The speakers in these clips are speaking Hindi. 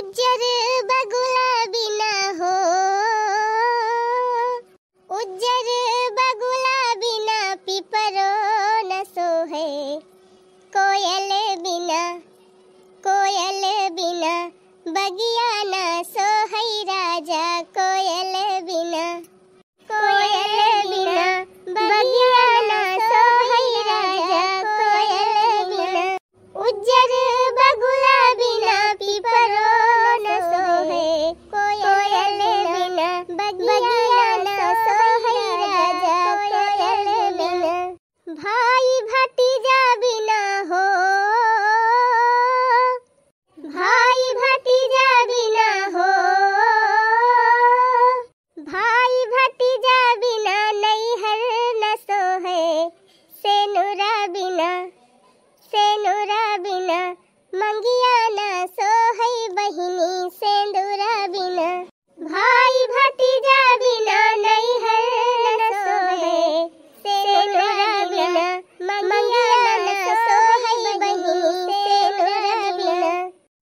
उज्जर बगुला बिना हो, उज्जर बगुला बिना पिपरो न सोहे, कोयल बिना, कोयल बिना बगिया न सोहै राजा, कोयल बिना, कोयल बिना बगिया न सोहै राजा, कोयल बिना, उज्जर बगुला बिना पिपरो न सोहे, कोयल बिना बगिया न सोहै राजा, कोयल बिना, भाई भतीजा बिना हो, भाई भतीजा बिना हो, भाई भतीजा बिना नैहर न सोहे, सेनुरा बिना, सेनुरा बिना मंगिया न सोहै बहिनी, सेंदूरा बिना, भाई भतीजा बिना नैहर न सोहे, सेनुरा बिना मंगिया न सोहै बहिनी, सेनुरा बिना।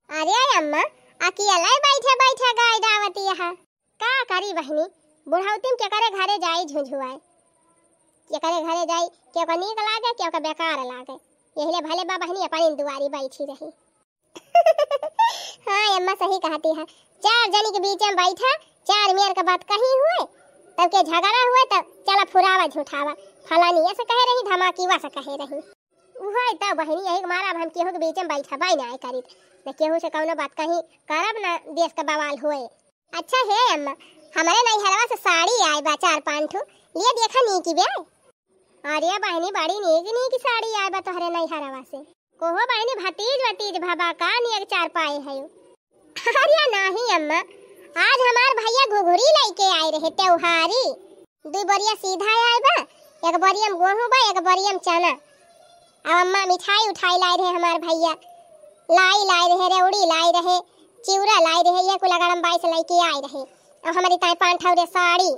अरे अम्मा अकेला बैठे बैठे गाय दावती यहाँ का करी बहिनी, बुढ़ाउतिम के करे घरे जाई झुझुआए, के करे घरे जाई के को नीक लागे के को बेकार लागे, यही भले बा बहनी अपन दुआरी बैठी रही। हाँ अम्मा सही कहती है, चार जनी के बीच में बैठा, चार मियार का बात कही हुए तब के झगड़ा हुए तब चला फुरावा झूठावा, फलानी ऐसे कहे रही धमाकीवा से कहे रही, उहे तब बहनी यही मारा हम केहू के बीच में बैठा बाई ना करी न केहू से कौनो बात कही करब ना देश का बवाल हुए। अच्छा है अम्मा हमारे नैहरवा से साड़ी आए बा 4-5 ठो लिए देखा नी की बे, अरे बहनी बड़ी नी की साड़ी आए बा तोहरे नैहरवा से, कोहो बहनी भतीज भाबा का नी 4 पाए है। अरे नहीं अम्मा आज हमार भैया घुघुरी लेके आए रहे त्योहारी, 2 बोरिया सीधा आए बा, 1 बोरिया में गेहूं बा, 1 बोरिया में चना, अब अम्मा मिठाई उठाई लाए रहे हमार भैया, लाई लाए रहे, रेवड़ी लाए रहे, चिवड़ा लाए रहे, ये कुल गरम 22 लेके आए रहे, अब हमारी ताई 5 ठौरे साड़ी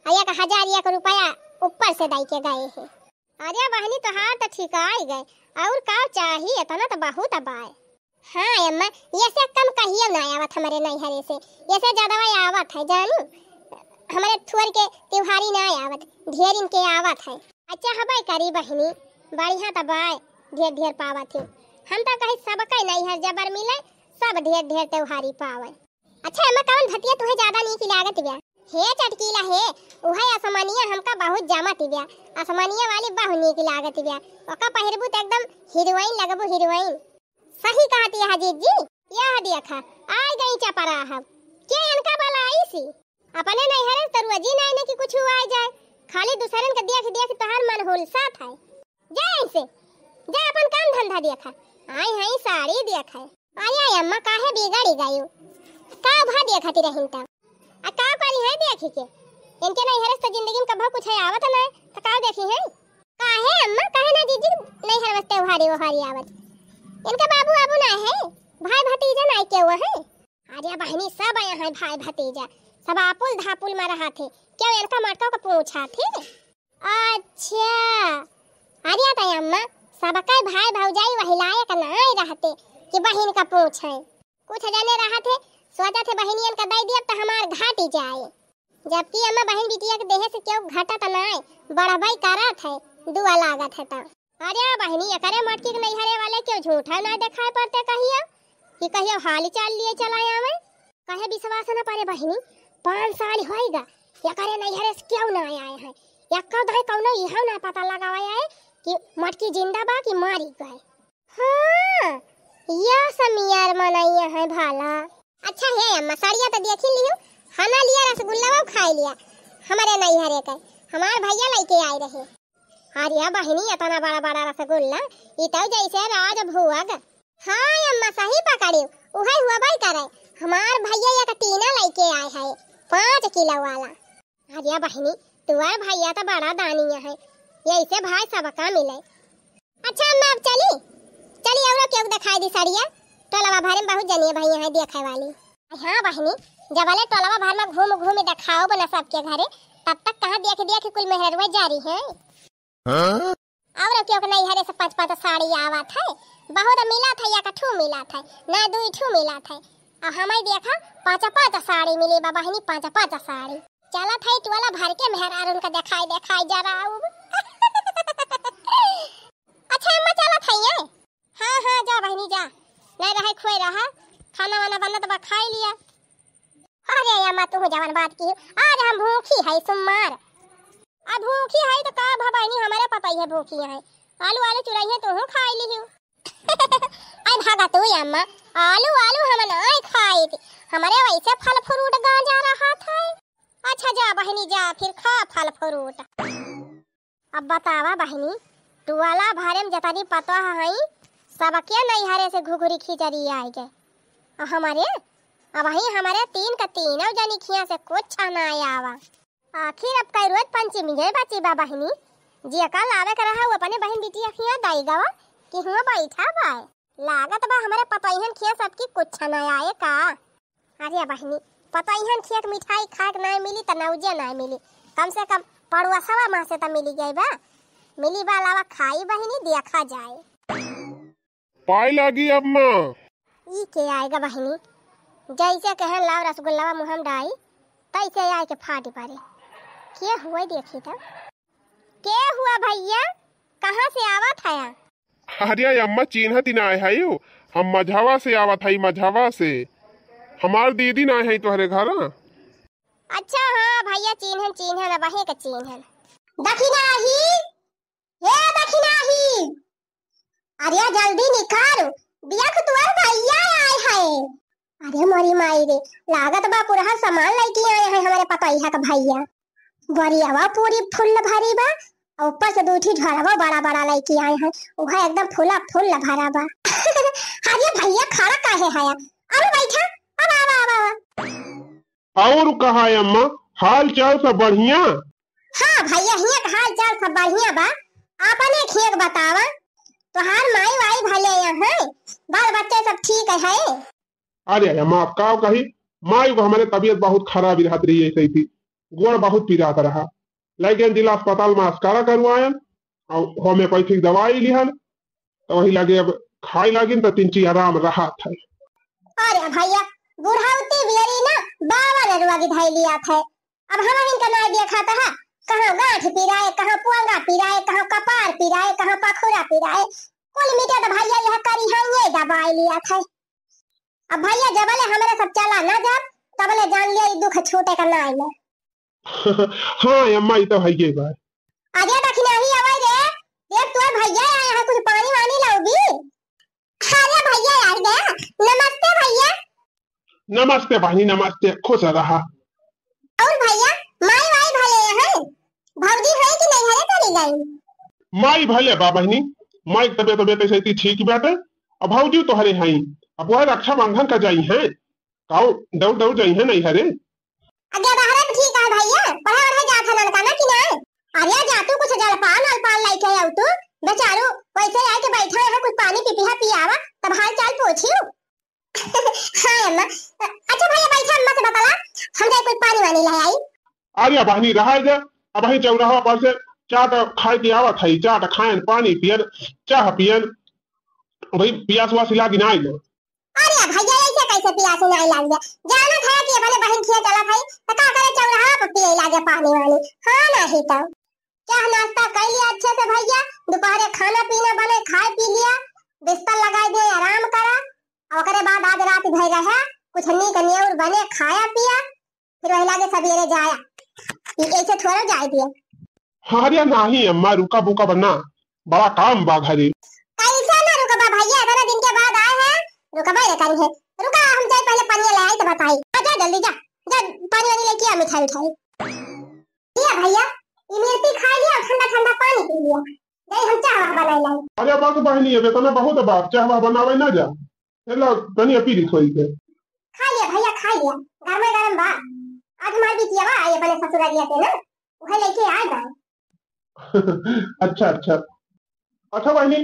आया का 1000 रुपया ऊपर से दई के गए हैं। अरे बहनी तो हाँ तो ठीक आई गए, और का चाहिए तना तो बहुत अबाए। हाँ अम्मा ये से कम कहिए ना आवत हमारे नैहरे से, ये से ज्यादा आवत है जानू, हमारे थुअर के त्योहारी ना आवत, ढेर इनके आवत है। अच्छा हबाई करी बहनी बढ़िया तबाए ढेर ढेर पावत है, हम तो कहीं सब कहीं नैहर जबर मिले सब ढेर ढेर त्योहारी पावे। अच्छा अम्मा कौन भतिया तुहे ज्यादा नी की लागत ब्या, हे चटकीला है उहे आसमानिया हमका बहुत जामत ब्या, आसमानिया वाली बहु नी की लागत ब्या, ओका पहिरबू त एकदम हीरोइन लगबू हीरोइन। सही कहती है जीजी, यह देखा आ गई चपरा हम के इनका बलाई सी, अपने नैहरे तरुआ जी नहीं कि कुछ आ जाए, खाली दूसरन के देख देख तोहर मन होल साथ है, जा ऐसे जा अपन काम धंधा देखा, आई है साड़ी देखा, आया अम्मा काहे बिगड़ी गई का भा देखती रहिन त आ का पानी है देखी के, इनके नैहरे से जिंदगी में कभी कुछ है आवत ना तो का देखी है, काहे अम्मा काहे ना जीजी नैहर में त्योहारी वहारी आवत, इनका बाबू बाबू ना है, भाई भतीजा ना के हुआ है। अरे बहनी सब आया है भाई भतीजा, सब आपुल धापुल में रहा थे, क्यों इनका मटका को पूछा थे। अच्छा अरे तो अम्मा सबका भाई भौजाई वही लायक ना रहते कि बहन का पूछ है, कुछ जाने रहा थे सोचा थे बहनियन का दे दिया तो हमार घाटी जाए, जबकि अम्मा बहन बिटिया के देह से क्यों घटा तो ना बढ़ाई करत है, दुआ लागत है ता। अरे बहनी एकरे मटकी के नैहरे वाले क्यों झूठा ना दिखाई पड़ते कहियो कि कहियो हाल चाल लिए चलाया में, कहे विश्वास ना पारे बहनी 5 साल होएगा एकरे नैहरे से क्यों ना आए हैं, यक्का दाई कौनो इहा ना पता लगाया है कि मटकी जिंदा बा कि मारी गए। हां या समियार मनाइया है भाला। अच्छा है अम्मा साड़िया तो देखी लियो, हना लिया रसगुल्ला वो खा लिया, हमारे नैहरे के हमार भैया लेके आए रहे। अरे बहनी इतना बड़ा बड़ा रसगुल्ला ई तो जैसे राज भुवग। हाँ अम्मा सही पकड़ी, उहे हुआ भाई करे, हमार भैया या टीना लेके आए है 5 किलो वाला। अरे बहनी तुआर भैया तो बड़ा दानिया है, यही भाई सबका मिले। अच्छा अम्मा अब चली और क्यों दिखाई दी साड़िया, टोलवा भर में बहुत जनिए भैया है देखे वाली। हाँ बहनी जब वाले टोलवा भर में घूम घूम दिखाओ बना सबके घरे, तब तक कहाँ देख देख कुल मेहरवा जारी है। और क्यों नैहरे से 5-5 साड़ी आवत है, बहुत मिला था या कठू मिला था ना 2 ठू मिला था, हमें देखा पाँच पाँच साड़ी मिली बा बहनी, पाँच पाँच साड़ी चला था टोला भर के मेहरार उनका दिखाई दिखाई जा रहा हूँ। अच्छा अम्मा चला था ये। हाँ हाँ जा बहनी जा, नहीं रहे खोए रहा, खाना वाना बना तो खाई लिया। अरे अम्मा तू जवान बात की, आज हम भूखी है सुमार। अब भूखी है तो का भबानी हमारे पता ही है भूखी है। आलू आलू चुराई है तो हूँ खाई ली हूँ। आई भागा तू अम्मा, आलू आलू हम नहीं खाई थी, हमारे वैसे फल फ्रूट गांजा रहा था। अच्छा जा बहनी जा फिर खा फल फ्रूट। अब बतावा बहनी तू वाला भारे में जतानी पता है सबके नैहरे से घुघुरी खिचड़ी आई गए हमारे, अब वही हमारे तीन का तीनों जनी खिया से कुछ ना आवा। आखिर अब कई रोज पंचमी है बची बा बहनी जी कल आवे कर रहा अपने बहन बिटिया खिया दाई गवा कि हुआ बैठा बाय लागत बा हमारे पतईहन खिया सबकी कुछ ना आए का। अरे बहनी पतईहन खिया के मिठाई खाए के नहीं मिली त नौजे नहीं मिली, कम से कम पड़ुआ माह से त मिली गई बा, मिली बा लावा खाई बहनी देखा जाए। पाई लागी अम्मा ई के आएगा बहनी, जैसे कहे लाव रसगुल्ला मुहम डाई तैसे आए के फाटी पारे। क्या हुआ देखी तब, क्या हुआ भैया कहाँ से आवत है? अरे अम्मा चिन्ह दिन आए है यो, हम मझावा से आवत है, मझावा से हमार दीदी ना है तोहरे घर। अच्छा हाँ भैया चिन्हन चिन्हन अब है के चिन्हन। दखिनाही हे दखिनाही, अरे जल्दी निकाल देख तुअर भैया आए है। अरे मोरी माई रे लागत बा पूरा सामान लेके आए हैं हमारे पतैया का भैया। बरियावा पूरी फुल भरी बा और ऊपर से दूठी झड़वा बड़ा बड़ा लेके आए हैं, वह एकदम फुला फुल भरा बा। अरे भैया खड़ा काहे है? अब बैठा, अब और कहा है अम्मा हाल चाल सब बढ़िया? हाँ भैया हिया का हाल चाल सब बढ़िया बा, आपने खेक बतावा तोहार माई वाई भले यहाँ बाल बच्चे सब ठीक है? अरे अम्मा आप का कही माई को हमारे तबीयत बहुत खराब रहत रही है, सही थी गोड़ बहुत पीरात रहा, लेकिन जिला अस्पताल में अस्कारा करवायन और होम्योपैथिक दवाई लिहन तो वही लगे अब खाई लगिन तो तीन चीज आराम रहा था। अरे भैया बुढ़ाउती बियरी ना बाबा ने रुआ गिधाई लिया था, अब हम इनका नहीं देखा था कहाँ गांठ पिराए, कहाँ पुआंगा पिराए, कहाँ कपार पिराए, कहाँ पखुरा पिराए, कुल मिटा तो भैया यह करी है ये दवाई लिया था। अब भैया जबले हमारे सब चला ना जब तबले जान लिया दुख छूटे का ना आइले। हाँ अम्मा ये तो है ये बात। अरे दखिनाही आवाज रे देख तू भैया आया है, कुछ पानी वानी लाओगी? अरे भैया आ गया, नमस्ते भैया। नमस्ते बहनी नमस्ते, खुश रहा। और भैया माई वाई भले है, भौजी है कि नहीं है चली गई? माई भले बा बहनी, माई तबियत तबियत ऐसी ठीक बाटे, अब भौजी तो हरे हैं, अब वह रक्षा बंधन का जाई है काऊ दौड़ दौड़ जाई है नहीं हरे। अगे बाहर ठीक है भैया, पढ़ा रहे जात हलन का ना कि नहीं? अरे जा तू कुछ जलपान अलपान लेके आऊ तू, बेचारू वैसे आए के बैठा है कुछ पानी पियावा तब हाल चाल पूछियो। हाँ अम्मा, अच्छा भैया बैठा अम्मा से बतला हम जाए कुछ पानी वानी ले आई। अरे बहनी रहा जा, अब वही चौराहा पर से चाट खाए के आवत है, चाट खाएन पानी पियन चाह पियन भाई पियास वास लागी ना आइलो। अरे भैया ऐसे कैसे पियास नहीं लाग गया, जाना था कि अपने बहन खिया चला भाई तो का करे चौराहा पर पिए लागे पानी वानी। हाँ नहीं तो चाह नाश्ता कर लिया अच्छे से भैया, दोपहर खाना पीना बने खाए पी लिया, बिस्तर लगाए दिए आराम करा और ओकरे बाद आज रात भर रहा कुछ नी कन्या बने खाया पिया फिर वही लागे सवेरे जाया, ऐसे थोड़ा जाए दिए। अरे नहीं अम्मा रुका बुका बना बड़ा काम बा घरे। कैसे ना रुका बा भैया, इतने दिन के बाद आए हैं, रुका भाई करी है, रुका हम जाए पहले पानी ले आए तो बताई। जा जल्दी जा जा पानी वानी लेके आ, मिठाई उठाई लिया भैया, इमरती खा लिया, ठंडा ठंडा पानी पी लिया, गई हम चाह बनाई लाई। अरे बात बहनी है बेतना बहुत बात चाह बनावे ना जा, चलो तनी पी ली थोड़ी से। खा लिया भैया खा लिया, गरम गरम बा, आज हमारी बिटिया बा ये बने ससुरालिया से ना वह लेके आए बा। अच्छा अच्छा अच्छा बहनी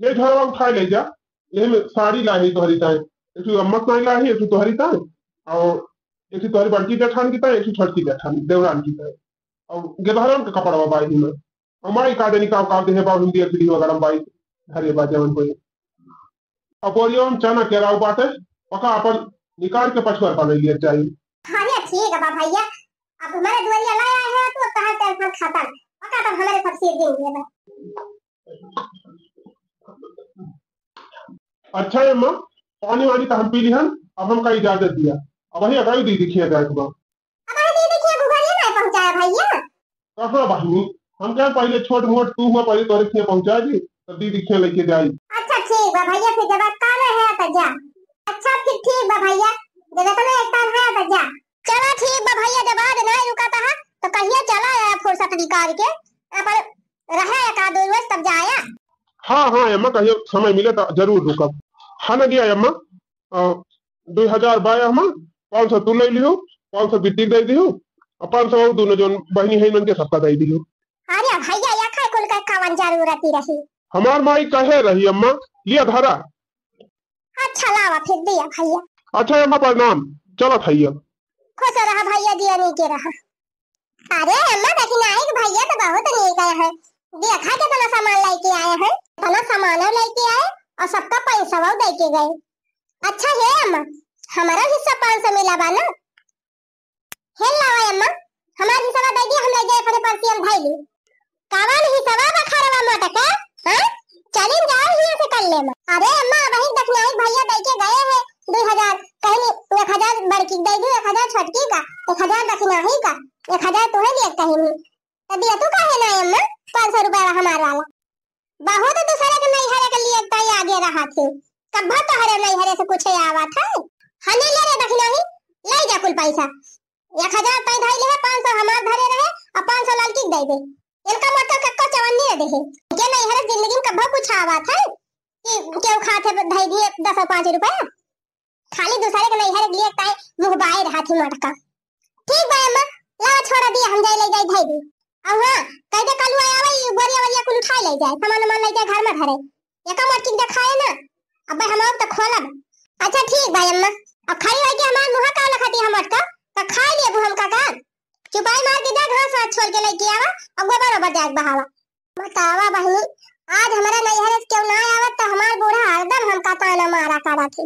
ये झोरवा उठा ले जा, ये में साड़ी लाई तोहरी ताए, एक अम्मा ताए लाई, एक तोहरी ताए और एक तोहरी बड़की जेठान की ताए, एक छोटकी जेठान देवरान की ताए और गेदहरन का कपड़ा बाई में और माई का देनी का दे बा हिंदी अखली वगैरह बाई घरे बा जवन कोई अपोरियम चना केराव बाटे पका अपन निकाल के पछुआ पावे लिए चाहिए। अरे ठीक है बा भैया, अब हमारे दुआरिया लाया है तो कहाँ टेंशन खाता पका तो हमारे सब सिर देंगे बा। अच्छा है अम्मा, पानी वानी तो हम पी लिहन, अब हमका इजाजत दिया। अब वही अगाई दी दिखिए जाए तो अब अरे दीदी के गुगरिया नहीं पहुंचाया भैया। कहाँ बहनी, हम क्या पहले छोट मोट तू हुआ पहले तोरे खिया पहुंचा दी, तब दी दिखिए लेके जाई। अच्छा ठीक बा भैया, फिर जब काले है तो जा। अच्छा फिर ठीक बा भैया, जब तो एक ताल है तो जा। चलो ठीक बा भैया, जब आज नहीं रुका था तो कहिए चला आया फुर्सत निकाल के पर रहे एक आध रोज तब जाया। हाँ हाँ अम्मा, कहियो समय मिले तो जरूर रुकब। हाँ न दिया अम्मा, 2000 बाया अम्मा, 500 तू ले लियो, 500 बिट्टी दे दियो और 500 दोनों जो बहनी है इनके सबका दे दियो। अरे भैया या खाए कुल का खावन जरूरत ही रही। हमार माई कहे रही अम्मा, लिया धरा। अच्छा लावा फिर दिया भैया। अच्छा अम्मा प्रणाम, चलो भैया। खुश रहा भैया, दिया नहीं के रहा। अरे अम्मा देखी नहीं कि भैया तो बहुत नहीं गए हैं, देखा के तना सामान लेके आए हैं, तना सामान लेके आए और सबका पैसा वो दे के गए। अच्छा है अम्मा, हमारा हिस्सा 500 मिला बा ना। हे लावा अम्मा, हमारा हिस्सा दे दिया, हम ले गए अपने पर्सियन भाई ली। कावन हिस्सा बा खरवा मोटका, हां चलिन जाओ यहाँ से कर ले। अरे अम्मा वही देखना है भैया दे के गए हैं 2000, कहीं 1000 बड़की दे दी, 1000 छोटकी का, 1000 रखना ही का, 1000 तो है लिए कहीं तो दिया तू काहे ना अम्मा 500 रुपया हमारा वाला। बहुत दूसरे के नहीं हरे के लिए तय आगे रहा थे, कब तो हरे नहीं हरे से कुछ आवा था। हने ले रे देखना ही, ले जा कुल पैसा 1000 तय धई ले, 500 हमार धरे रहे और 500 लड़की दे दे। इनका मतलब कक्को चवन्नी दे दे के नहीं हरे जिंदगी में कब कुछ आवा था कि क्यों खाते धई दिए 10 और 5 रुपया, खाली दूसरे के नहीं हरे लिए तय मुंह बाए रहा थी मटका। ठीक बा अम्मा, ला छोड़ दिया, हम जाए ले जाए धई दी। अब हां कह दे कल आवे बोरिया वरिया कुल उठाई ले जाए, सामान मान ले जाए घर में धरे, एका मटकी दिखाए ना। अब हम अब तो खोलब। अच्छा ठीक भाई अम्मा, अब खाई है कि हमार मुंह का लखती हम मटका तो खा लिए हम का का चुपाई मार के जा घास हाथ छोड़ के लेके आवा और गोबर ओबर जाग बहावा। बतावा बहनी, आज हमारा नैहर से क्यों ना आवत तो हमार बूढ़ा हरदम हमका ताना मारा करा थी।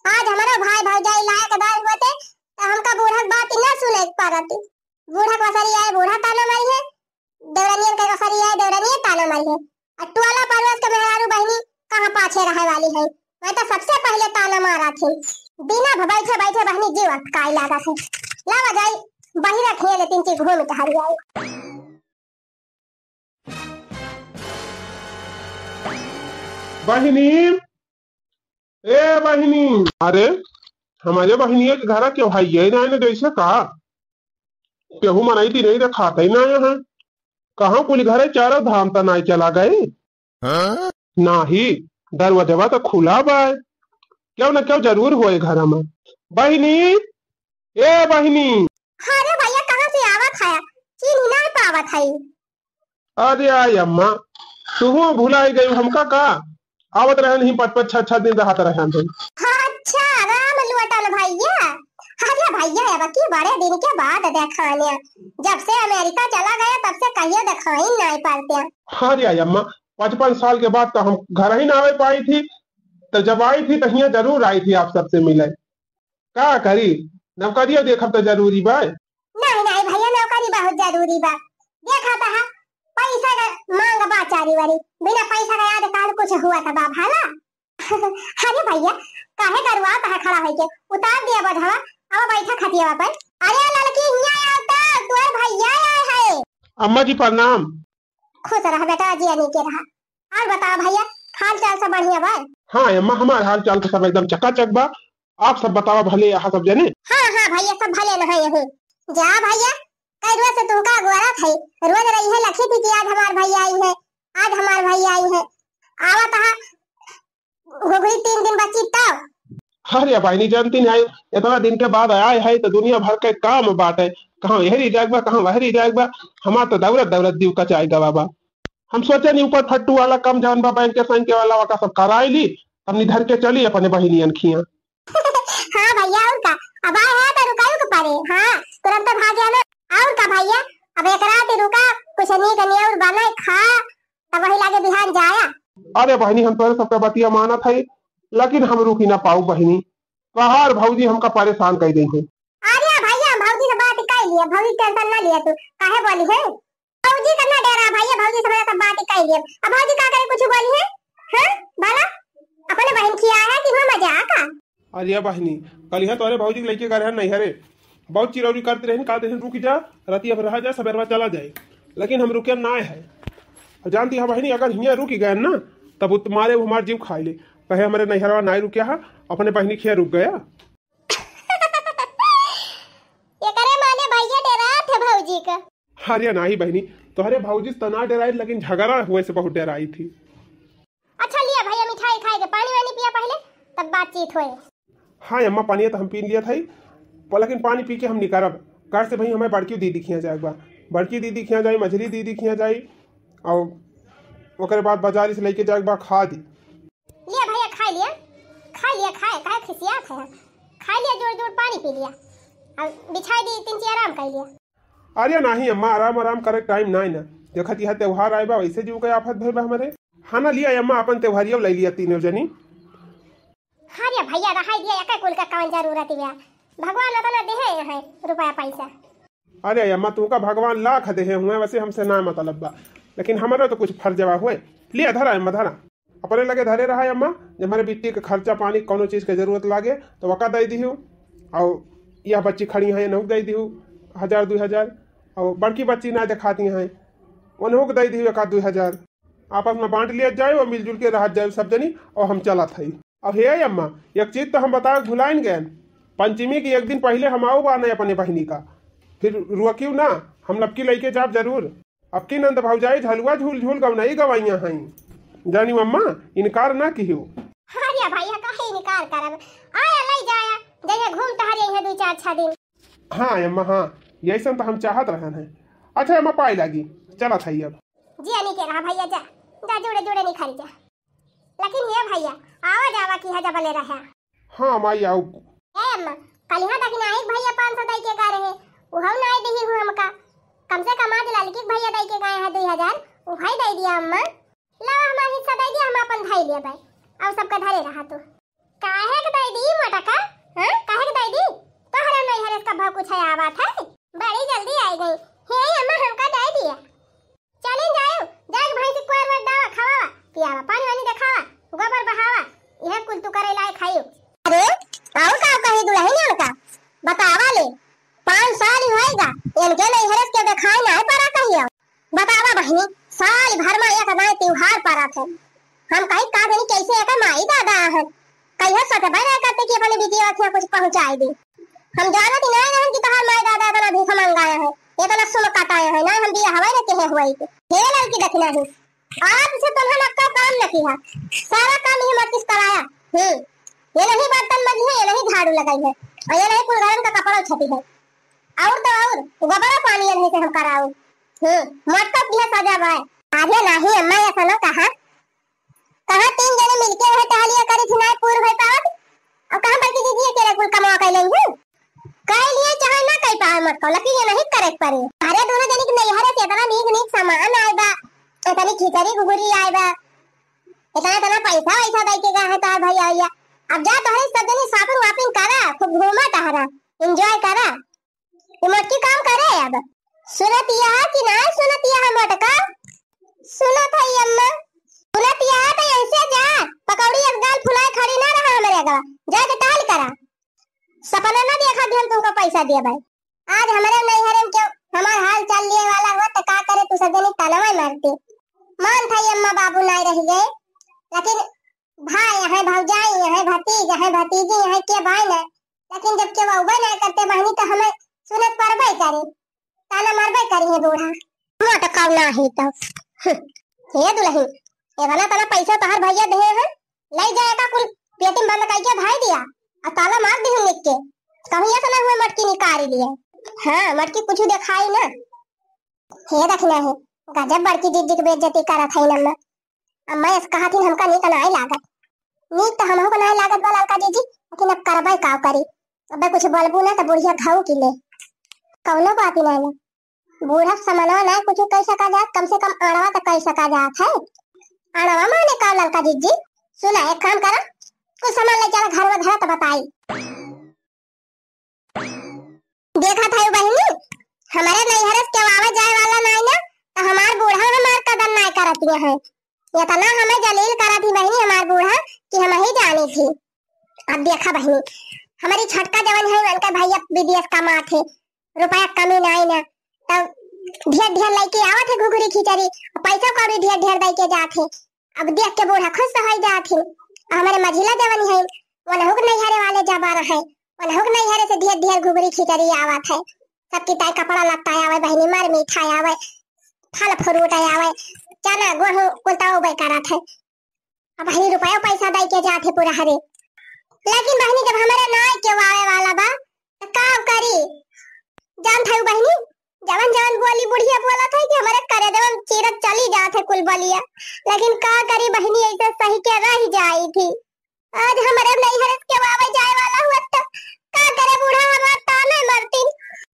आज हमारा भाई भौजाई लायक दाल होते तो हमका बूढ़ा बात न सुने पारती। बूढ़ा कसरी आए बूढ़ा ताना मारी है, देवरानियन के कसरी आए देवरानियन ताना मारी है, और टुआला परवस के मेहरारू बहनी कहां पाछे रहे वाली है। मैं तो सबसे पहले ताना मारा थी, बिना बैठे बैठे बहनी जीव काय लागा थे। लावा जाई बहिरा खेले 3 चीज घूम के हरी आई। बहिनी, ए बहिनी, अरे हमारे बहनिया के घर क्यों भाई ये ना जैसे कहा केहू मनाई थी नहीं तो खाता ही ना है। कहाँ कुल घर चारों धाम तो नहीं चला गए। हाँ? ना ही दरवाजा तो खुला बा, क्यों ना क्यों जरूर होए घर में। बहिनी, ए बहिनी। अरे भैया कहाँ से आवत है, चीन ही नहीं पावत है। अरे आई अम्मा, तू भुलाई गई हमका का, आवत रहे नहीं 5-5 6-6 दिन रहत रहे हम। अच्छा राम लुटन भैया। अरे भैया अब की बड़े दिन के बाद देखाने, जब से अमेरिका चला गया तब से कहियो दिखाई नहीं पड़ते। अरे आई अम्मा, 5-5 साल के बाद तो हम घर ही ना आ पाई थी, तो जब आई थी तो यहाँ जरूर आई थी आप सबसे मिले। का करी नौकरियों देखब तो जरूरी बा। नहीं नहीं भैया नौकरी बहुत जरूरी बा, देखा था पैसा का मांग बा चारी वारी, बिना पैसा का याद काल कुछ हुआ था बा भाला। अरे भैया काहे करवा ता खड़ा है के उतार दिया बढ़ावा, अब बैठा खटिया पर। अरे लड़की यहाँ आता तोर भैया आए है। अम्मा जी प्रणाम। खुश रहा बेटा, जी नहीं के रहा। और बता भैया हाल चाल सब बढ़िया बा? हाँ अम्मा, हमारे हाल चाल तो सब एकदम चकाचक बा, आप सब बतावा भले यहाँ सब जने। हाँ हाँ भैया सब भले न है यही। जा भैया कई रोज से तुमका गोरा थे, रोज रही है लखी थी कि आज हमार भैया आई है, आज हमार भैया आई है। आवत हा हो गई 3 दिन बची तब। अरे भाई नहीं जानती नहीं, इतना दिन के बाद आया है तो दुनिया भर के काम बाटे, कहाँ यही जाएगा कहाँ वही जाएगा। हमारा तो दौलत दौलत दीव का चाहेगा बाबा। हम सोचे नहीं ऊपर फट्टू वाला कम जान बा बैंक के संख्य वाला का सब कराई ली, हमने धर के चली अपने बहिनियन खिया। हाँ भैया और का अब आए है तो रुकायो के पारे। हाँ तुरंत भाग जाना। और का भैया अब एक रात रुका कुछ नहीं करनी और बना खा तब वही लागे बिहान जाया। अरे बहनी हम तोरे सबका बतिया मानत है, लेकिन हम रुकी ना पाऊ बहनी। कहार भौजी हमका परेशान कर दी है। अरे भैया भौजी से बात कर लिया, भौजी टेंशन ना लिया तू, काहे बोली है भौजी करना डरा भैया, भौजी से सब बात कर लिया। अब भौजी का करे कुछ बोली है? हां भला अपने बहन की आया है कि वो मजाक आ? अरे बहनी कल यहाँ तोरे भौजी के लेके गए नहीं हरे, बहुत चिरौरी करते रहे, कहते हैं रुक जा रती अब रहा जा सवेरवा चला जाए, लेकिन हम रुके ना है। जानती है बहनी अगर हियाँ रुक गए ना तब तुम्हारे हमारे जीव खाई ले, कहे हमारे नैहरवा नहीं रुके है अपने बहनी खिया रुक गया। ये करे माने भैया डरा थे भौजी का। अरे नहीं बहनी तोहरे भौजी तना डराई, लेकिन झगड़ा हुए से बहुत डराई थी। अच्छा लिया भैया मिठाई खाए के, पानी वानी पिया पहले तब बातचीत होए। हाँ अम्मा पानी तो हम पी लिया था, लेकिन पानी पी के हम नहीं करब, कार से भाई हमें बड़की दीदी खिया जाए, बड़की दीदी खिया जाए, मझली दीदी खिया जाए, और बाद बाजार से लेके जाए खा दी। लिया भैया खा लिया, खाए काहे खिसियात है, खा लिया जोर जोर पानी पी लिया, अब बिछाई दी तीन ची आराम कर लिया। अरे नहीं अम्मा आराम करे टाइम नहीं ना, देखत यह त्योहार आए बा वैसे जीव के आफत भइल बा हमारे। हाँ ना लिया अम्मा अपन त्योहारियों ले लिया तीनों जनी। हाँ रे भैया रहा दिया एक कुल का कौन जरूरत है, भगवान अतना देहे है रुपया पैसा। अरे अम्मा तुमका भगवान लाख दे हुए, वैसे हमसे ना मतलब बा, लेकिन हमारा तो कुछ फर्ज जवा हुए। लिया धरा अम्मा धरा, अपने लगे धरे रहा अम्मा, जब हमारे बिट्टी के खर्चा पानी कोनो चीज के जरूरत लागे तो वका दे दी हूँ, और यह बच्ची खड़ी है नहुक दे दी हूँ 1000 2000, और बड़की बच्ची ना दिखाती हैं उन्हों को दे दी 1-2 आपस में बांट लिया जाए और मिलजुल के रह जाए सब जनी, और हम चला था। अब हे अम्मा एक चीज तो हम बता भुलाइन गए, पंचमी की एक दिन पहले हम आओ बाने अपने बहनी का, फिर रुकियो ना हम लपकी लेके जाब जरूर। अब की नंद भौजाई झलुआ झूल झूल गवनाई गवाइया हैं, जानी अम्मा इनकार ना कियो। अरे भैया काहे इनकार करब, आया ले जाया जगह घूम टहरे है 2-4 दिन। हाँ अम्मा हाँ यही सब तो हम चाहत रहन है। अच्छा अम्मा पाई लगी चला था अब जी अनी के रहा भैया जा जा जोड़े जोड़े नहीं खरी जा, लेकिन ये भैया आवा जावा की है जब ले रहा। हाँ माई आओ। ए अम्मा कल यहाँ तक ना एक भैया 500 दई के गा रहे, वो हम ना दी हूं हमका, कम से कम आज लड़की भैया दई के गाए है 2000, वो भाई दे दिया अम्मा, लावा हमारा हिस्सा दे दिया, हम अपन भाई ले भाई और सबका धरे रहा। तो काहे के दई दी मोटा का, हां काहे के दई दी, तोहरा नहीं हरे का भाव कुछ है आवा था, बड़ी जल्दी आई गई हे अम्मा हमका दे दिया। चलिन जाओ जाग भाई से कोर वर दावा खावा पियावा, पानी वानी देखावा, गोबर बहावा, यह कुल तू करे लाए खाइयो। अरे आओ का कहे दुल्हन का बतावा ले 5 साल होएगा इनके नहीं हरस के देखाई ना परा कहियो, बतावा बहनी साल भर में एक नया त्योहार परा थे, हम कहीं का नहीं कैसे एक माई दादा है कहियो सत बने करते कि अपने बिटिया के कुछ पहुंचाई दी। हम जानत नहीं है कि तोहर माई दादा इतना भीख मंगाया है, इतना सुन काटाया है ना, हम दिया हवाई ना के हुई हे लड़की देखना है, आज से तुम्हें आपका काम नहीं किया, सारा काम ही मत कराया। ये नहीं बर्तन मजी है, ये नहीं झाड़ू लगाई है, और ये नहीं कुलगरम का कपड़ा छपी है, और तो और गोबर पानी नहीं से हम कराओ। मत तो दिया सजा भाई आगे नहीं अम्मा ऐसा ना कहा 3 जने मिलके वह टहलिया करी थी ना पूर भई पावत, और कहां बल्कि दीदी अकेले कुल कमा के लेंगे कह लिए चाहे ना कह पाए मत को, लेकिन ये नहीं करे पड़े। अरे दोनों जनी के नहीं हरे इतना नीक सामान आएगा, इतनी खिचड़ी घुगरी आएगा, इतना पैसा वैसा दे के गा है तार भाई आया। अब जा तोहरे सब जनी शॉपिंग वापिंग करा, खूब घूमा टहरा, एंजॉय करा, ये मोटकी काम करे। अब सुनत यह कि ना सुनत यह मोटका, सुनत है अम्मा सुनत यह तो ऐसे जा पकौड़ी एक दाल फुलाए खड़ी ना रहा मेरे गा, जा के टाल करा, सपना ना देखा दी हम तुमको पैसा दिया भाई। आज हमारे नहीं हरम क्यों हमारा हाल चल लिए वाला हुआ तो का करे, तू सब जनी तलवा मारती मान था अम्मा बाबू नहीं रह गए, लेकिन भाई है भौजाई है भतीज है भतीजी है के भाई ना, लेकिन जब के वो नहीं करते बहनी तो हमें सुनत परबे करे, ताना मारबे करी है बूढ़ा मोटा कौन ही तो हे दुल्हन ये वाला ताना पैसा तोहर भैया दे है, ले जाएगा कुल पेटी बंद करके भाई दिया और ताला मार दी लिख के, कहीं ऐसा ना हुआ मटकी निकाल लिया। हाँ मटकी कुछ दिखाई ना, हे रखना है गजब बड़की दीदी की बेइज्जती करा था ना, अम्मा इस कहा थी हमका नीक नहीं लागत, नीक तो हमहु को नहीं लागत बा लड़का दीदी, लेकिन अब करबै का करी, अब कुछ बोलबू ना तो बुढ़िया खाऊ की ले कौनो बात नहीं ना, बूढ़ा समनवा ना कुछ कह सका जात, कम से कम अड़वा तो कह सका जात है, अड़वा माने का लड़का दीदी। सुना एक काम करा कुछ सामान ले चला घर में धरा तो बताई। देखा था बहनी हमारे नैहर के आवा जाए वाला नहीं ना तो हमार बूढ़ा हमार कदर नहीं करती है। इतना हमें जलील करा थी बहनी हमार बूढ़ा कि हम ही जानी थी। अब देखा बहनी हमारी छटका जवन है उनका भैया विदेश कमा थे रुपया कमी नहीं ना तब ढेर ढेर लेके आवत है घुघरी खिचड़ी पैसा कौड़ी ढेर ढेर दे के जाते। अब देख के बूढ़ा खुश हो जाते। हमारे मझिला जवन है वनहुक नैहरे वाले जबाना है वनहुक नैहरे से ढेर ढेर घुघरी खिचड़ी आवत है। सबकी ताई कपड़ा लत्ता आवे बहनी मर मिठाई आवे फल फ्रूट आवे चना गेहूं कुलता उबे करत है। अब बहनी रुपया पैसा दे के जाते पूरा हरे। लेकिन बहनी जब हमारे नाय के आवे वाला बा तो का करी जान था बहनी जवन जवन बोली बुढ़िया बोला था कि हमारे करे देवम चीरत चली जात है कुल बलिया। लेकिन का करी बहनी ऐसे सही के रह जाई थी। आज हमारे नैहर के वावे जाए वाला हुआ तो का करे बूढ़ा हमार ताने मरती।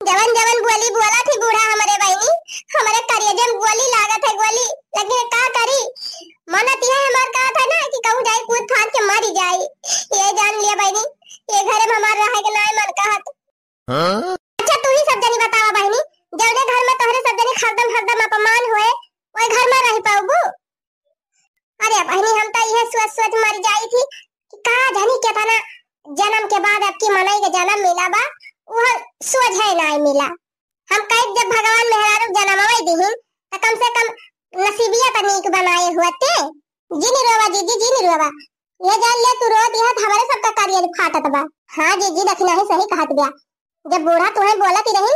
जवन जवन बोली बोला थी बूढ़ा हमारे बहनी हमारे करिए गोली लागत है गोली। लेकिन का करी मनत है हमार का था ना कि कहूं जाई कूद फाड़ के मरी जाई। ये जान लिया बहनी ये घर में हमार रहे के नहीं मन कहत। अच्छा तू ही सब जनी बतावा बहनी जौने घर में तोहरे सब जनी हरदम हरदम अपमान होए ओए घर में रह पाऊबू। अरे बहनी हम तो यह सोच सोच मर जाई थी कि का जानी केतना जन्म के बाद अब की मनई के जन्म मिला बा वह सोच है नहीं मिला। हम कहीं जब भगवान मेहरारू जन्मवाई दीहिन तो कम से कम नसीबिया तो नीक बनाए हुए जिनी रोवा जीजी जिनी रोवा ये जान ले तू रोत यह हमारे सबका करियर फाटत बा। हाँ जीजी दखना है सही कहत गया। जब बूढ़ा तुम्हें बोलत ही रही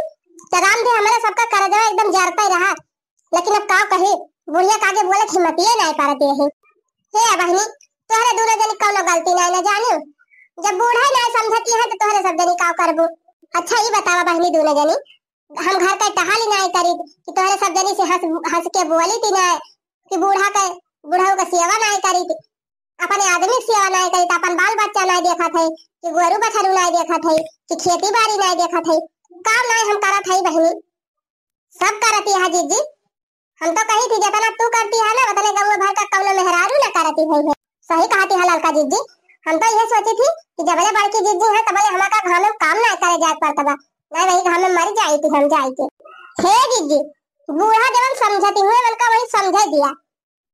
तो राम दे हमारा सबका कर दे एकदम जरता ही रहा। लेकिन अब का कहे बुढ़िया कागे बोले हिम्मत ही नहीं करती है। हे बहनी तोहरे दूर जनी कौनो गलती नहीं ना जानियो जब बूढ़ा नहीं समझती है तो तोहरे सब जनी का करबू। अच्छा ये बतावा बहनी दूर जनी हम घर का टहाली नहीं करी कि तोहरे सब जनी से हंस के बोली थी ना कि बूढ़ा का सेवा नहीं करी थी अपने आदमी की सेवा नहीं करी अपन बाल बच्चा नहीं देखा थे कि गोरू बछरू नहीं देखा थे कि खेती बाड़ी नहीं देखा थे काम नहीं हम करत है बहनी सब करती है जीजी। हम तो कही थी जितना तू करती है ना उतने गाँव भर का कौनो मेहरारू न करती है। सही कहती है लड़का जीजी। हम तो यह सोची थी कि जब बड़की जीजी है तब हमारा घर में काम नहीं करे जात पड़ता बा नहीं वही घर में मर जाई थी हम जाई के। हे जीजी बूढ़ा जब हम समझती हुए उनका वही समझे दिया।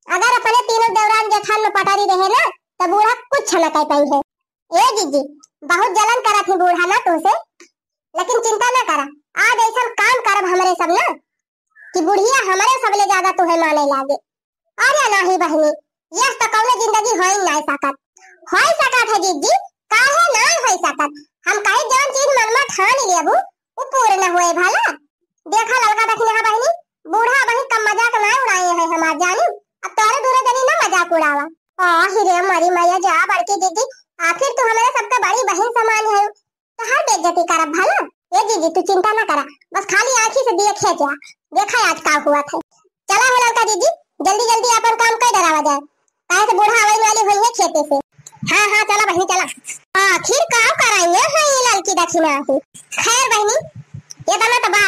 अगर अपने तीनों देवरान जेठान में पटारी रहे ना तो बूढ़ा कुछ न कह पाई है। ए जीजी बहुत जलन करा थी बूढ़ा ना तुमसे लेकिन चिंता न करा आज ऐसा काम करब हमारे सब ना कि बुढ़िया हमारे सबले ज्यादा तुम्हें माने लागे। अरे नहीं बहनी यह तो कौनो जिंदगी हो ही नहीं सकत है जीजी काहे नहीं हो सकत। हम कहीं जौन चीज मन में ठान लेबू वो पूर्ण होए भला। देखा लड़का देखने है बहनी बूढ़ा बही कम मजाक ना उड़ाए है हमार जानी। अब तोरे दूरे जनी ना मजाक उड़ावा। रे मरी मैया जा बड़की जीजी आखिर तू हमारे सबका बड़ी बहन समान है तो हर बेइज्जती करब भला। ये जीजी तू चिंता ना करा बस खाली आंखी से दिए खेचा देखा आज का हुआ था। चला है लड़का जीजी जल्दी जल्दी अपन काम कर डरावा जाए काहे से बूढ़ा आवे वाली हुई है खेते से। हाँ हाँ चला बहनी चला आखिर का कराइए है ये लड़की दक्षिणा ही। खैर बहनी ये तना तो बा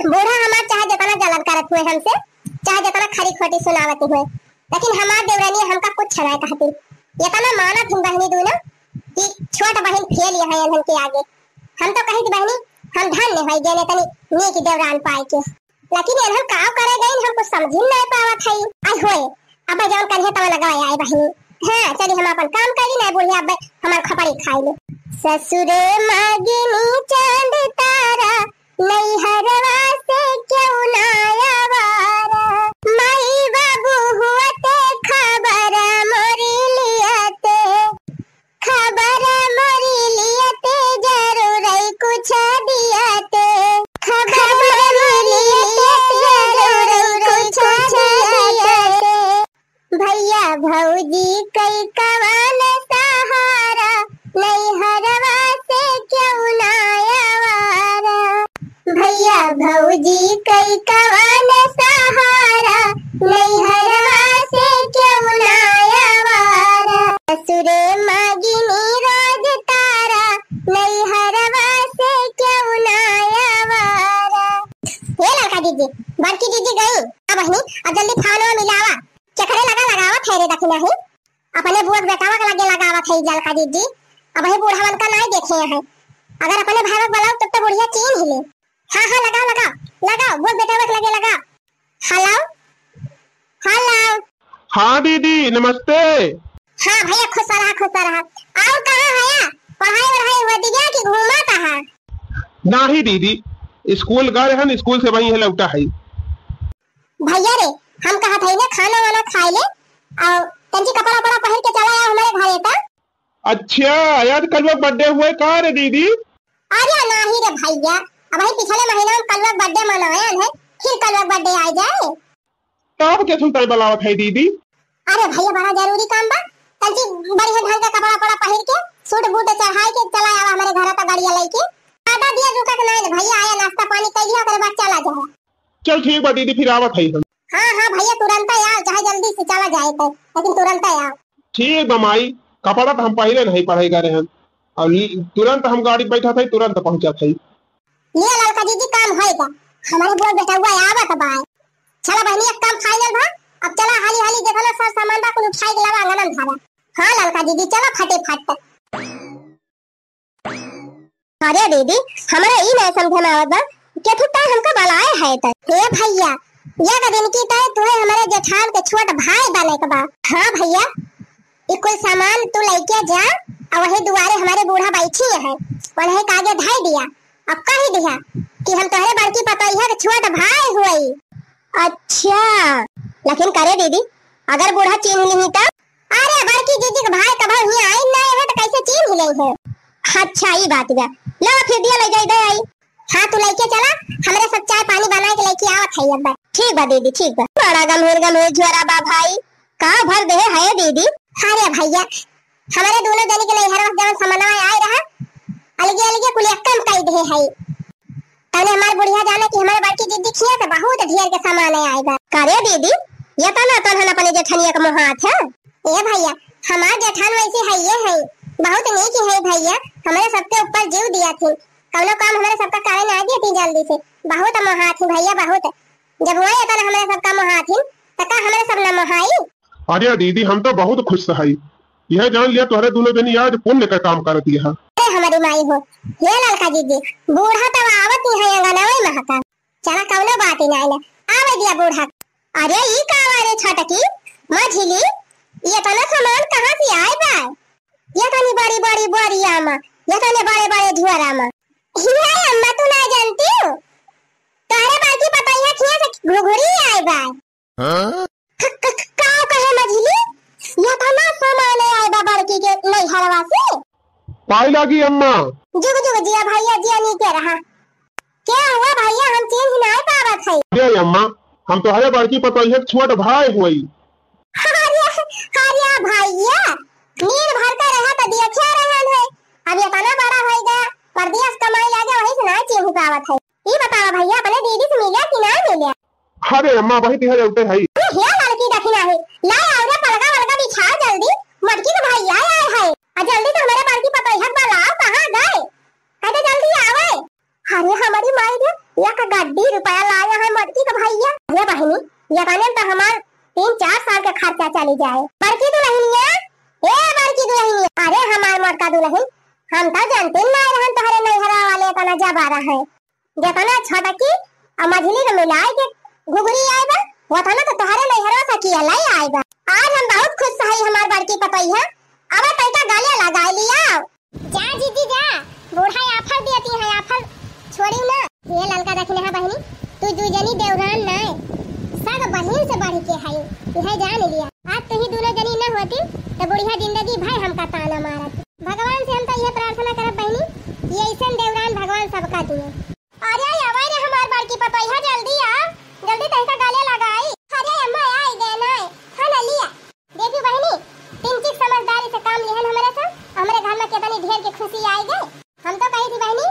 बूढ़ा हमार चाहे जितना जलन करत हुए हमसे चाहे जितना खरी खोटी सुनावत हुए लेकिन हमार देवरानी हमका कुछ नहीं कहती। ये तना मानत हम बहनी दूना कि छोट बहन फेल है इन्हन के आगे। हम तो कही थी बहनी हम धन्य होई गेने तनी नीक देवरान पाए के लेकिन इन्हन काव करे गई हम कुछ समझ नहीं पावत है। आई होए अब जौन करिए तब लगाए आए बहनी। हाँ चली हम अपन काम करी ना बुढ़िया अब हमार खपड़ी खाई ले। ससुरे मागिनी चांद तारा नैहरवा से क्यों ना आवारा माई बाबू हुआते खबर मोरी लियाते जरूर कुछ दियाते खबर मोरी लियाते जरूर कुछ दियाते भैया भौजी कई कवान सहारा नैहरवा से क्यों ना आवारा भैया भौजी कई कवान सहारा नैहरवा से क्यों ना आवारा ससुरे मागिनी रोज तारा नैहरवा से क्यों ना आवारा। ये लड़का जीजी बड़की जीजी गई अब बहनी अब जल्दी खाना मिलावा चखरे लगावा ठहरे दखना ही अपने बुआ बेटावा के लगे लगावा थे लड़का दीदी, अब ही बूढ़ा मन का नहीं देखे हैं। अगर अपने भाई को बुलाओ तब तो बुढ़िया चीन हिले। हाँ हाँ लगाओ लगाओ लगाओ, बोल बेटा वक्त लगे लगा। Hello hello. हाँ दीदी नमस्ते। हाँ भैया खुश रहा खुश रहा। आओ कहाँ है? पढ़ाई वढ़ाई होती गया कि घूमा कहाँ? नहीं दीदी, स्कूल गए हैं, स्कूल से वहीं है लौटा है। भैया रे हम कहा था ना खाना वाना खाए ले और तंजी कपड़ा वपड़ा पहन के चला आया हमारे घरे का। अच्छा यार कल वो बर्थडे हुए कहाँ रे दीदी? अरे नहीं रे भैया, अब ही पिछले महीने में कल बर्थडे मनाया है, फिर कल बर्थडे आ जाए तब क्या सुनता बलावत है दीदी? अरे भैया बड़ा जरूरी काम बा, तंजी बढ़िया ढंग का कपड़ा वपड़ा पहन के सूट बूट चढ़ाई के चला आया हमारे घर का गाड़िया लेके। आधा दिया रुका के नहीं भैया आया, नाश्ता पानी कर लिया ओकरे बाद चला जाए। चल ठीक बा दीदी, फिर आवत है हम। हाँ हाँ भैया तुरंत आओ, चाहे जल्दी से चला जाए तो, लेकिन तुरंत आओ। ठीक बा माई, कपड़ा तो हम पहले नहीं पढ़ाई करे हैं और तुरंत हम गाड़ी बैठा था, तुरंत पहुंचा था। ये लड़का दीदी काम होएगा, हमारे बोल बेटा हुआ आवत बा। चला बहनी एक काम फाइनल बा, अब चला हाली हाली देखो ना सब सामान बा कुल उठाई के लावा आंगन धारा। हाँ लड़का दीदी चला फटे फट। अरे दीदी हमारा ई नहीं समझ में आवत बा के थुट्टा हमका बलाए है त। ए भैया ये का दिन की तय तू हमारे जेठान के छोट भाई बने के बा। हाँ भैया ये कोई सामान तू लेके जा और वही दुआरे हमारे बूढ़ा बैठी है, उन्हें कागे धाई दिया। अब कह दिया कि हम तोहरे बड़की पतोहिया के छोट भाई हुई। अच्छा लेकिन करे दीदी अगर बूढ़ा चीन नहीं तो? अरे बड़की दीदी के भाई कब यहाँ आई नहीं है तो कैसे चीन ही है? अच्छा ये बात है, लो फिर दिया ले जाए आई। हाँ तू लेके चला, हमारे सब चाय पानी बना के लेके आवत है अब। ठीक बा दीदी ठीक बा। बड़ा गंभीर झोरा बा भाई, का भर दे है दीदी? अरे भैया हमारे दोनों जनी के नहीं हर वक्त समन्वय आए रहा, अलगे अलगे कुल कम कई दे है। तने हमार बुढ़िया जाने कि हमारे बड़की दीदी खिया तो बहुत ढेर के सामान आएगा। करे दीदी ये तो ना तोहन अपने जेठनिया के मुहात है। ए भैया हमार जेठान वैसे है ये है, बहुत नेक है भैया, हमारे सबके ऊपर जीव दिया थी, कौनो काम हमारे सबका कारण आ गया थी जल्दी से। बहुत मुहात है भैया बहुत, जब हुआ तो हमारे सबका मुहात है तो का हमारे सब ना मुहाई। अरे दीदी हम तो बहुत खुश है, यह जान लिया तुम्हारे दोनों जनी आज पुण्य का काम कर दिया। अरे हमारी माई हो ये लड़का दीदी, बूढ़ा तो आवत नहीं है अंगनावे महका, चला कौनो बात ही नहीं आवे दिया बूढ़ा। अरे ई का रे छटकी मझिली, ये तना सामान कहां से आए बा? ये तनी बड़ी बड़ी बोरिया में, ये तने बड़े बड़े झोरा में। ये अम्मा तू ना जानती हो, तोहरे बाकी पतैया खिया से घुघुरी आए बा। हां का कहे मझिली ये तना सामान आए बा बड़की के नहीं हरवा से। पाई लगी अम्मा। जुग जुग जिया भैया जिया नहीं कह रहा। क्या हुआ भैया हम चीन ही नहीं पावत है। अरे अम्मा हम तो हरे बड़की पतोहिया छोट भाई हुई। अरे भैया नींद भर कर रहा तो दिया क्या रहन है, अब ये तना बड़ा होएगा परदेश कमाई लागे वही से ना चीन पावत है। ये बताओ भैया अपने दीदी से मिला कि ना मिला? अरे अम्मा वही तिहरे उठे है। ये लड़की दखिना है, ला और पलका वलका बिछा जल्दी, मटकी के भैया आए है और जल्दी तो हमारे बड़की पतोहिया वाला कहां गए, कहते जल्दी आवे। अरे हमारी माई ने या का गड्डी रुपया लाया है मटकी का भैया। अरे बहनी ये कहने तो हमार 3-4 साल का खर्चा चली जाए। बड़की दुल्हनिया ए बड़की दुल्हनिया, अरे हमार मोटका दुल्हन हम तो जानते नहीं रहन तोहरे नैहरा वाले का नजर आ रहा है, देखना छटकी और मझली के मिलाए के घुघरी आएगा वो था ना तो तोहरे नैहरा से किया लाई आएगा। आज हम बहुत खुश है हमार बड़की पतोहिया, अब पैसा गाले लगा लिया। जा जीजी जा, बूढ़ा आफर देती है आफर छोड़ी ना। ये ललका देखने है बहनी, तू दुजनी देवरान ना सग बहन से बढ़ के है, यह जान लिया। आज तो ही दोनों जनी न होती तो बुढ़िया जिंदगी भाई हमका ताना मारत। भगवान से हम तो ये प्रार्थना करब बहनी ये ऐसे देवरान भगवान सबका दिए। अरे आवे रे हमार बड़की पतोहिया जल्दी आ, जल्दी तैसा गाले लगाई। अरे अम्मा आई देना खाना लिया। देखी बहनी तिनचिक समझदारी से काम लिहन हमारे साथ, हमारे घर में कितनी ढेर की खुशी आई गई। हम तो कही थी बहनी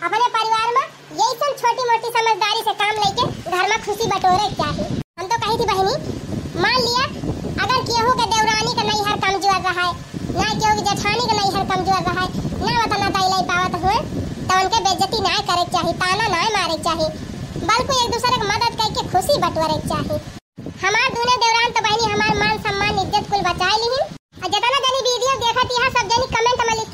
अपने परिवार में यही सब छोटी मोटी समझदारी से काम लेके घर में खुशी बटोरे चाहिए। हम तो कही थी बहनी मान लिया अगर केहू के देवरानी का नैहर कमजोर रहा है, ना केहू के जेठानी का नैहर कमजोर रहा है, ना वतना दैलाई पावत हुए तो उनके बेइज्जती ना करे चाहिए, ताना ना मारे चाहिए, बल्कि एक दूसरे की मदद करके खुशी बटोरे चाहिए। हमार दोनों देवरान तो बहनी हमार मान सम्मान इज्जत कुल बचाए लिहिन। और जितना जनी वीडियो देखत करिहा सब जनी कमेंट में